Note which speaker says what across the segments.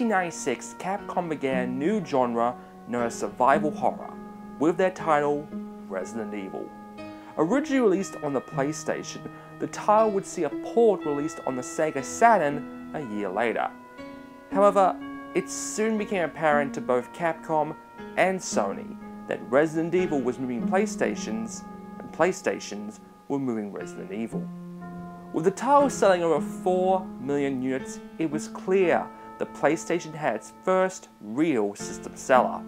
Speaker 1: 1996, Capcom began a new genre known as survival horror, with their title, Resident Evil. Originally released on the PlayStation, the title would see a port released on the Sega Saturn a year later. However, it soon became apparent to both Capcom and Sony that Resident Evil was moving PlayStations, and PlayStations were moving Resident Evil. With the title selling over 4 million units, it was clear the PlayStation had its first real system seller.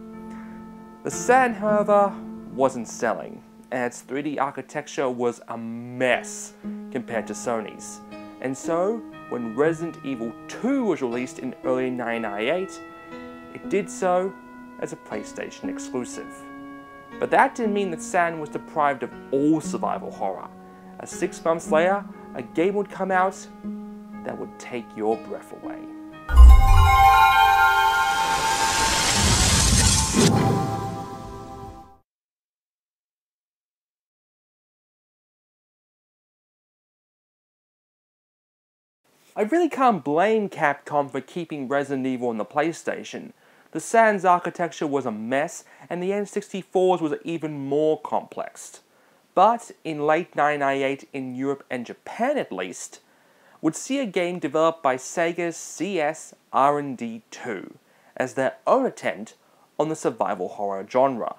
Speaker 1: The Saturn, however, wasn't selling, and its 3D architecture was a mess compared to Sony's. And so, when Resident Evil 2 was released in early 1998, it did so as a PlayStation exclusive. But that didn't mean that Saturn was deprived of all survival horror, as 6 months later, a game would come out that would take your breath away. I really can't blame Capcom for keeping Resident Evil on the PlayStation. The Saturn's architecture was a mess, and the N64's was even more complex. But in late 1998, in Europe and Japan at least, would see a game developed by Sega's CS-R&D2 as their own attempt on the survival horror genre.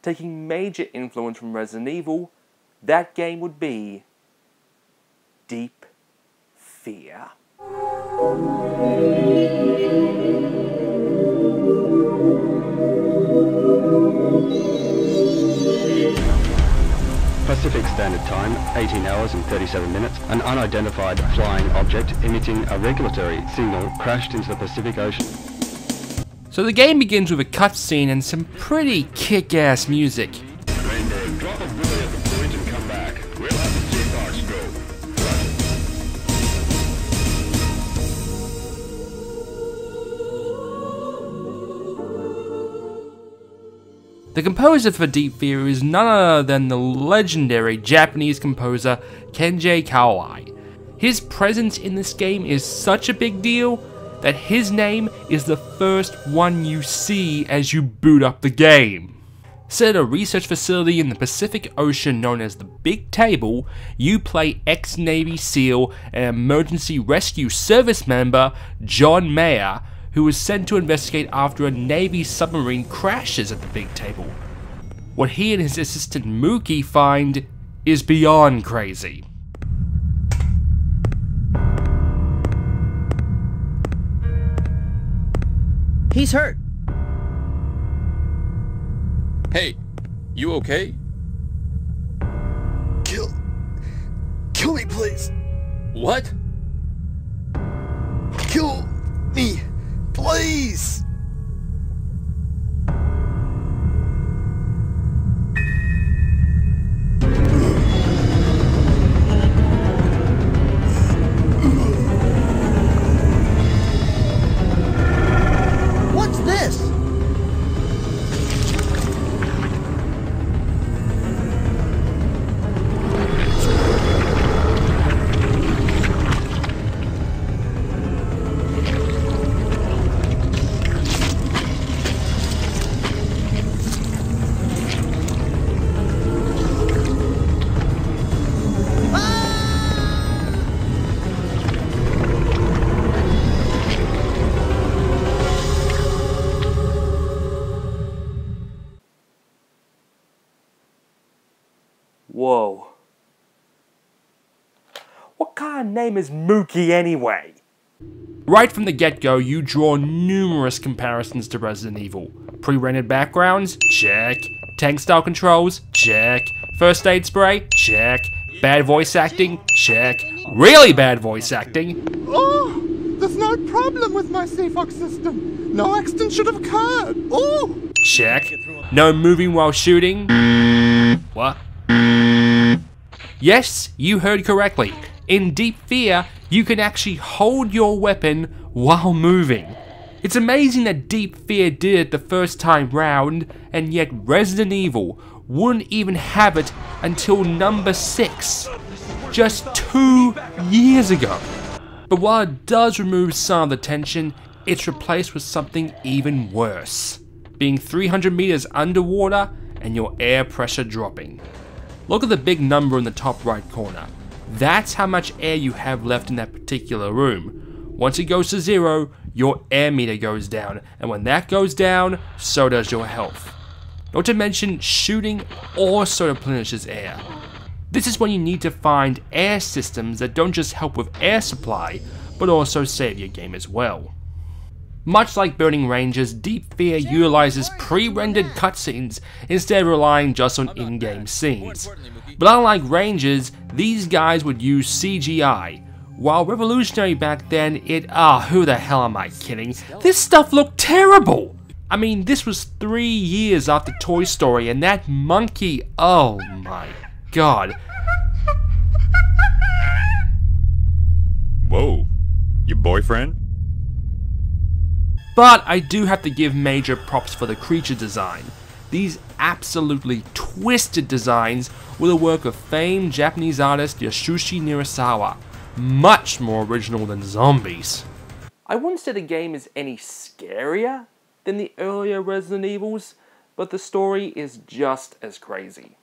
Speaker 1: Taking major influence from Resident Evil, that game would be Deep Fear.
Speaker 2: Pacific Standard Time, 18 hours and 37 minutes, an unidentified flying object emitting a regulatory signal crashed into the Pacific Ocean.
Speaker 3: So the game begins with a cutscene and some pretty kick-ass music.
Speaker 2: Rainbird, drop a buoy at the point and come back. We'll have the seafarts go.
Speaker 3: The composer for Deep Fear is none other than the legendary Japanese composer Kenji Kawai. His presence in this game is such a big deal that his name is the first one you see as you boot up the game. Set at a research facility in the Pacific Ocean known as the Big Table, you play ex-Navy SEAL and emergency rescue service member John Mayer, who is sent to investigate after a Navy submarine crashes at the Big Table. What he and his assistant Mookie find is beyond crazy.
Speaker 4: He's hurt.
Speaker 5: Hey, you okay?
Speaker 6: Kill me, please.
Speaker 5: What?
Speaker 6: Kill me, please.
Speaker 4: What's this?
Speaker 1: Whoa. What kind of name is Mookie anyway?
Speaker 3: Right from the get-go, you draw numerous comparisons to Resident Evil. Pre-rendered backgrounds? Check. Tank-style controls? Check. First aid spray? Check. Bad voice acting? Check. Really bad voice acting?
Speaker 6: Oh, there's no problem with my CFOX system. No accident should have occurred. Oh!
Speaker 3: Check. No moving while shooting? What? Yes, you heard correctly. In Deep Fear, you can actually hold your weapon while moving. It's amazing that Deep Fear did it the first time round, and yet Resident Evil wouldn't even have it until number 6, just 2 years ago. But while it does remove some of the tension, it's replaced with something even worse, being 300 meters underwater and your air pressure dropping. Look at the big number in the top right corner. That's how much air you have left in that particular room. Once it goes to 0, your air meter goes down, and when that goes down, so does your health. Not to mention, shooting also replenishes air. This is when you need to find air systems that don't just help with air supply, but also save your game as well. Much like Burning Rangers, Deep Fear utilizes pre-rendered cutscenes instead of relying just on in-game scenes. But unlike Rangers, these guys would use CGI. While revolutionary back then, who the hell am I kidding? This stuff looked terrible! I mean, this was 3 years after Toy Story, and that monkey, oh my god.
Speaker 5: Whoa. Your boyfriend?
Speaker 3: But I do have to give major props for the creature design. These absolutely twisted designs were the work of famed Japanese artist Yasushi Nirasawa. Much more original than zombies.
Speaker 1: I wouldn't say the game is any scarier than the earlier Resident Evils, but the story is just as crazy.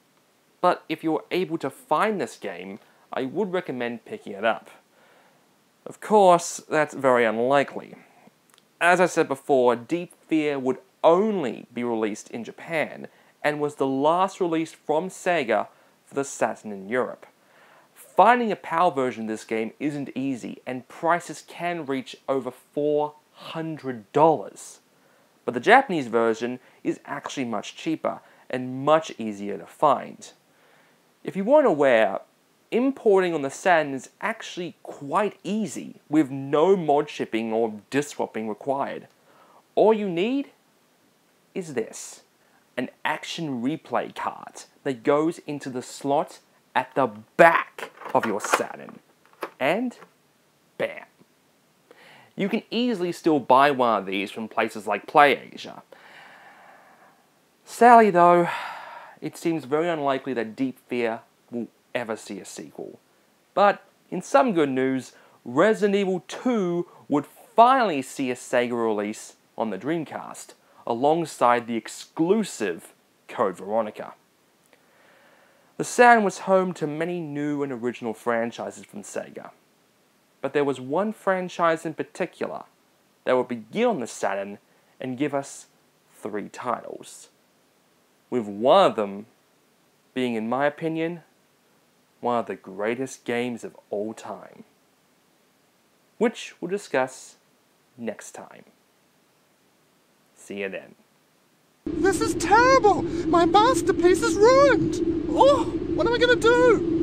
Speaker 1: But if you're able to find this game, I would recommend picking it up. Of course, that's very unlikely. As I said before, Deep Fear would only be released in Japan, and was the last release from Sega for the Saturn in Europe. Finding a PAL version of this game isn't easy, and prices can reach over $400. But the Japanese version is actually much cheaper, and much easier to find. If you weren't aware, importing on the Saturn is actually quite easy, with no mod shipping or disk swapping required. All you need is this, an action replay card that goes into the slot at the back of your Saturn. And bam. You can easily still buy one of these from places like PlayAsia. Sadly though, it seems very unlikely that Deep Fear will ever see a sequel. But in some good news, Resident Evil 2 would finally see a Sega release on the Dreamcast, alongside the exclusive Code Veronica. The Saturn was home to many new and original franchises from Sega, but there was one franchise in particular that would begin on the Saturn and give us 3 titles, with one of them being, in my opinion, one of the greatest games of all time, which we'll discuss next time. See you then.
Speaker 6: This is terrible! My masterpiece is ruined! Oh, what am I gonna do?